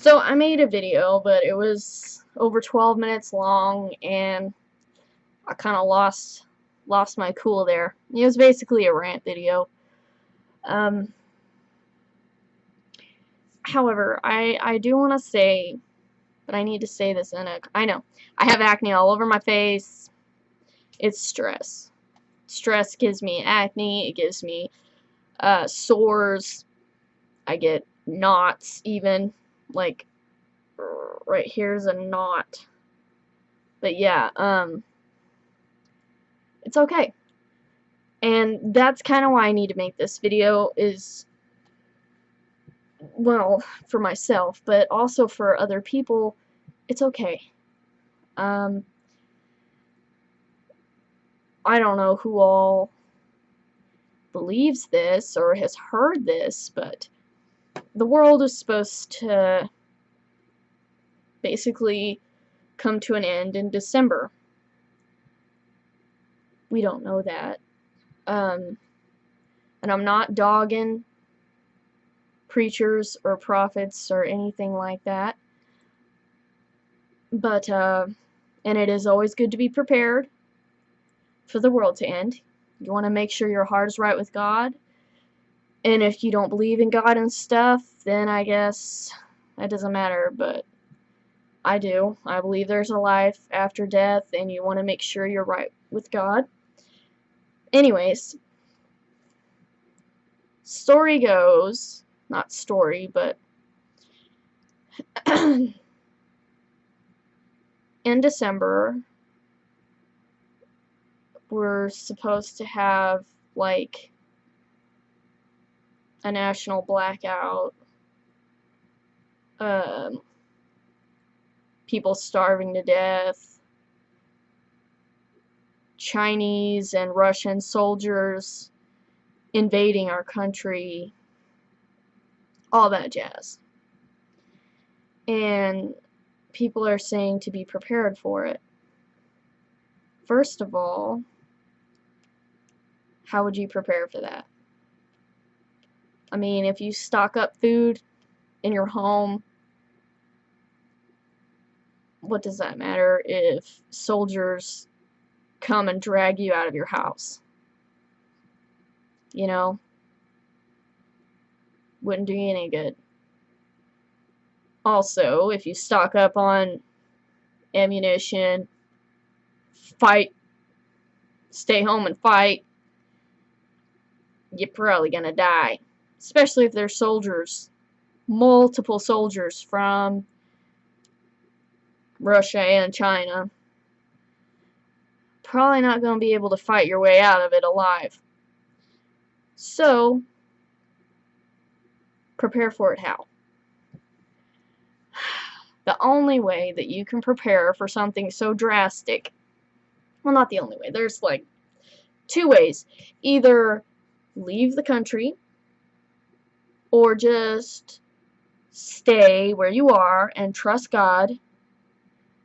So I made a video, but it was over 12 minutes long, and I kind of lost my cool there. It was basically a rant video. Um, However, I do want to say, but I need to say this in a. I know I have acne all over my face. It's stress. Stress gives me acne. It gives me sores. I get knots even. Like right here's a knot. But yeah, it's okay. And that's kind of why I need to make this video, is, well, for myself, but also for other people. It's okay. Um, I don't know who all believes this or has heard this, but the world is supposed to basically come to an end in December. We don't know that. And I'm not dogging preachers or prophets or anything like that. But, and it is always good to be prepared for the world to end. You want to make sure your heart is right with God. And if you don't believe in God and stuff, then I guess that doesn't matter. But I do. I believe there's a life after death, and you want to make sure you're right with God. Anyways, story goes, not story, but in December, we're supposed to have, like, a national blackout, people starving to death, Chinese and Russian soldiers invading our country, all that jazz. And people are saying to be prepared for it. First of all, how would you prepare for that? I mean, if you stock up food in your home, what does that matter if soldiers come and drag you out of your house? You know? Wouldn't do you any good. Also, if you stock up on ammunition, fight, stay home and fight, you're probably gonna die. Especially if there's soldiers, multiple soldiers from Russia and China. Probably not gonna be able to fight your way out of it alive. So, prepare for it how? The only way that you can prepare for something so drastic, well, not the only way, there's like two ways. Either leave the country, or just stay where you are and trust God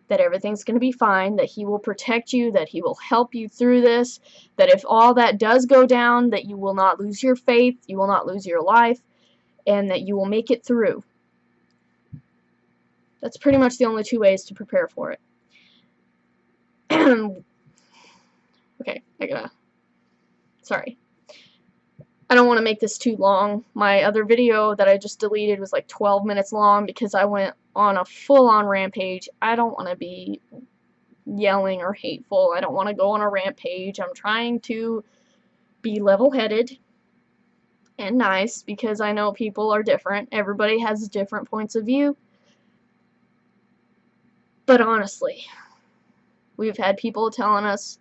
that everything's going to be fine, that He will protect you, that He will help you through this, that if all that does go down, that you will not lose your faith, you will not lose your life, and that you will make it through. That's pretty much the only two ways to prepare for it. Okay, sorry. I don't want to make this too long. My other video that I just deleted was like 12 minutes long because I went on a full-on rampage. I don't want to be yelling or hateful. I don't want to go on a rampage. I'm trying to be level-headed and nice because I know people are different. Everybody has different points of view. But honestly, we've had people telling us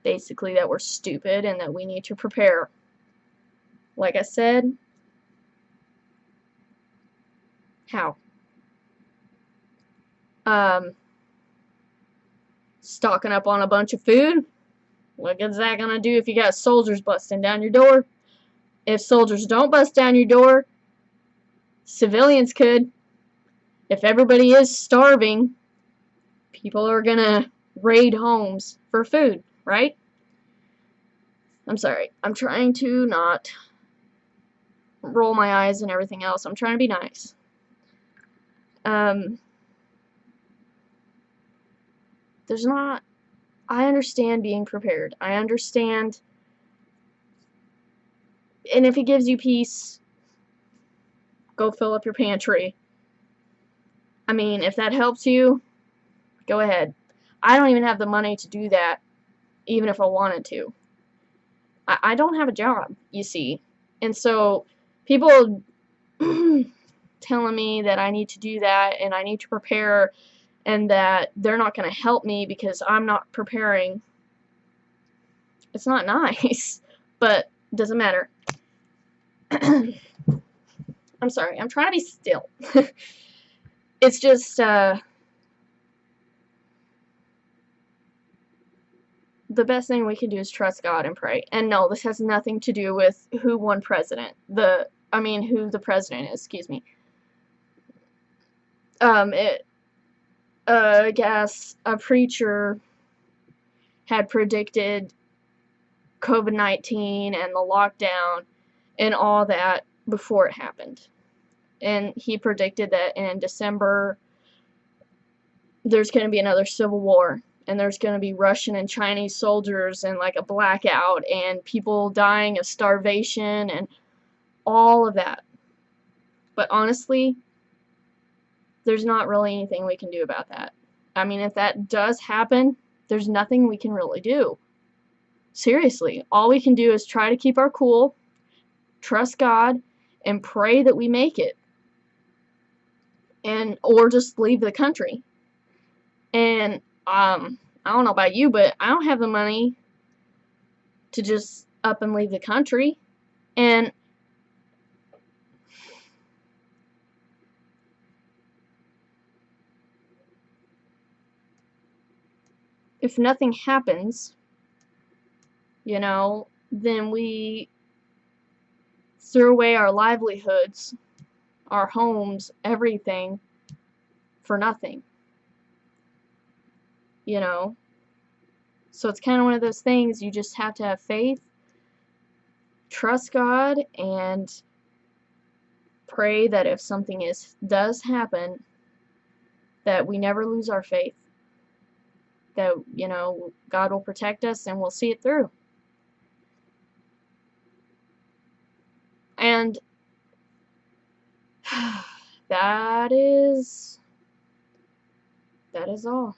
basically that we're stupid and that we need to prepare. Like I said, how? Stocking up on a bunch of food? What good's that gonna do if you got soldiers busting down your door? If soldiers don't bust down your door, civilians could. If everybody is starving, people are gonna raid homes for food, right? I'm sorry. I'm trying to not roll my eyes and everything else. I'm trying to be nice. Um, there's not, I understand being prepared. I understand, and if it gives you peace, go fill up your pantry. I mean, if that helps you, go ahead. I don't even have the money to do that, even if I wanted to. I don't have a job, you see. And so, people telling me that I need to do that and I need to prepare and that they're not going to help me because I'm not preparing. It's not nice, but it doesn't matter. I'm sorry, I'm trying to be still. It's just, the best thing we can do is trust God and pray. And no, this has nothing to do with who won president. Who the president is, excuse me. I guess a preacher had predicted COVID-19 and the lockdown and all that before it happened. And he predicted that in December there's going to be another civil war and there's going to be Russian and Chinese soldiers and like a blackout and people dying of starvation and all of that. But honestly, there's not really anything we can do about that. I mean, if that does happen, there's nothing we can really do. Seriously, all we can do is try to keep our cool, trust God, and pray that we make it. Or just leave the country. And I don't know about you, but I don't have the money to just up and leave the country. And if nothing happens, then we threw away our livelihoods, our homes, everything for nothing. So it's kind of one of those things, you just have to have faith, trust God, and pray that if something does happen, that we never lose our faith. That, God will protect us and we'll see it through. And that is all.